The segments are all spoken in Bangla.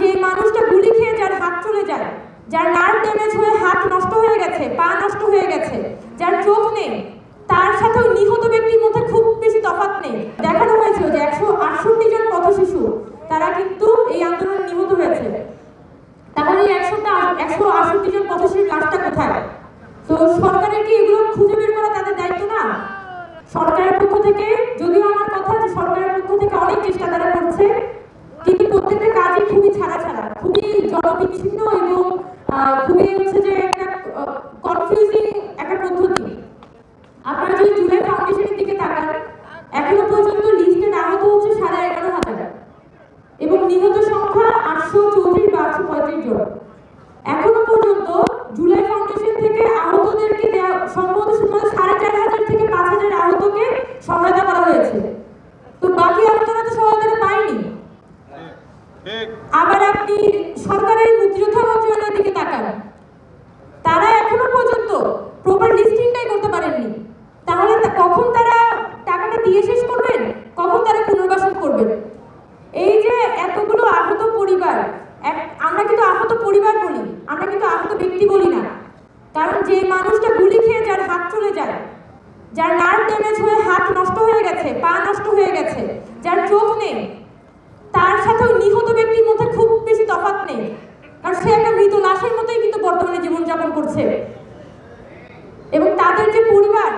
যে মানুষটা গুলি খেয়ে যার হাত চলে যায়, যার নার্ভ ড্যামেজ হয়ে হাত নষ্ট হয়ে গেছে, পা নষ্ট হয়ে গেছে, যার চোখ নেই, তার সাথে নিহত ব্যক্তির মধ্যে খুব বেশি তফাৎ নেই। দেখানো হয়েছিল যে 168 জন পথশিশু তারা কিন্তু এই আন্দোলনে নিহত হয়েছে। তাহলে 168 জন পথশিশুর লাশটা কোথায়? তো সরকারের কি এগুলো খুঁজে বের করা তাদের দায়িত্ব না? সরকারের পক্ষ থেকে, যদিও আমার কথা যে সরকারের পক্ষ থেকে অনেক চেষ্টা তারা করছে, কিন্তু প্রত্যেকটা কাজই খুবই ছাড়া, খুবই জনবিচ্ছিন্ন এবং খুবই হচ্ছে যে একটা কনফিউজিং একটা পদ্ধতি। আপনারা যদি জুলাই ফাউন্ডেশনের দিকে তাকান, এখনো পর্যন্ত লিস্টে আহত হচ্ছে 11,500 এবং নিহত সংখ্যা 834 বা 835 জন। এখনো পর্যন্ত জুলাই ফাউন্ডেশন থেকে আহতদেরকে দেওয়া সম্ভবত শুধুমাত্র 4,500 থেকে 5,000 আহতকে সহায়তা করা হয়েছে। তো বাকি আহতরা তো সহায়তা পায়নি। আবার আপনি সরকারের মুক্তিযোদ্ধা মন্ত্রণালয়ের দিকে তাকান, তারা এখনো পর্যন্ত প্রপার লিস্টিংটাই করতে পারেননি। তাহলে কখন তারা টাকাটা দিয়ে শেষ করবেন, কখন তারা পুনর্বাসন করবেন? এই যে এতগুলো আহত পরিবার, আমরা কিন্তু আহত পরিবার বলি, আমরা কিন্তু আহত ব্যক্তি বলি না। কারণ যে মানুষটা গুলি খেয়ে যার হাত চলে যায়, যার নার্ভ ড্যামেজ হয়ে হাত নষ্ট হয়ে গেছে, পা নষ্ট হয়ে গেছে, যার চোখ নেই, তার সাথে নিহত ব্যক্তির মধ্যে খুব বেশি তফাৎ নেই। কারণ সে একটা মৃত লাশের মতোই কিন্তু বর্তমানে জীবনযাপন করছে। এবং তাদের যে পরিবার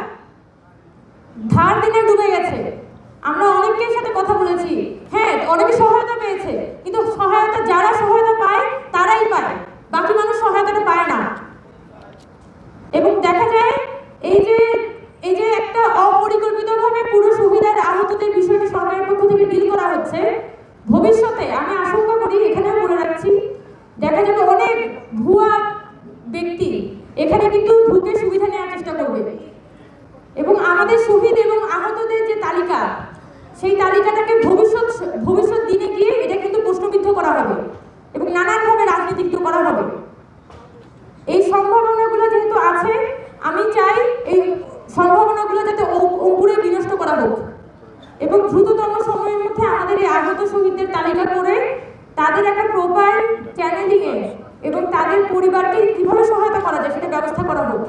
ধার দিনে ডুবে গেছে। আমরা অনেকের সাথে কথা বলেছি, হ্যাঁ অনেকে সহায়তা পেয়েছে, কিন্তু সহায়তা যারা সহায়তা পায় তারাই পায়, বাকি মানুষ সহায়তাটা পায় না। এবং দেখা যায় এই যে একটা অপরিকল্পিতভাবে পুরো শহীদের আহতদের বিষয়টি সরকারের পক্ষ থেকে ডিল করা হচ্ছে। ভবিষ্যতে আমি আশঙ্কা করি, এখানেও বলে রাখছি, দেখা যাবে অনেক ভুয়া ব্যক্তি এখানে কিন্তু ঢুকে সুবিধা নেওয়ার চেষ্টা করবে এবং আমাদের শহীদ এবং আহতদের যে তালিকা, সেই তালিকাটাকে ভবিষ্যৎ দিনে গিয়ে এটা কিন্তু প্রশ্নবিদ্ধ করা হবে এবং নানানভাবে রাজনীতিক করা হবে। এই সম্ভাবনাগুলো যেহেতু আছে, আমি চাই এই সম্ভাবনাগুলো যাতে অঙ্কুরে বিনষ্ট করা হোক এবং দ্রুততম সময়ের মধ্যে আমাদের এই আহত শহীদদের তালিকা করে তাদের একটা প্রপার চ্যানেলিংয়ে এবং তাদের পরিবারকে কিভাবে সহায়তা করা যায় সেটা ব্যবস্থা করা হোক।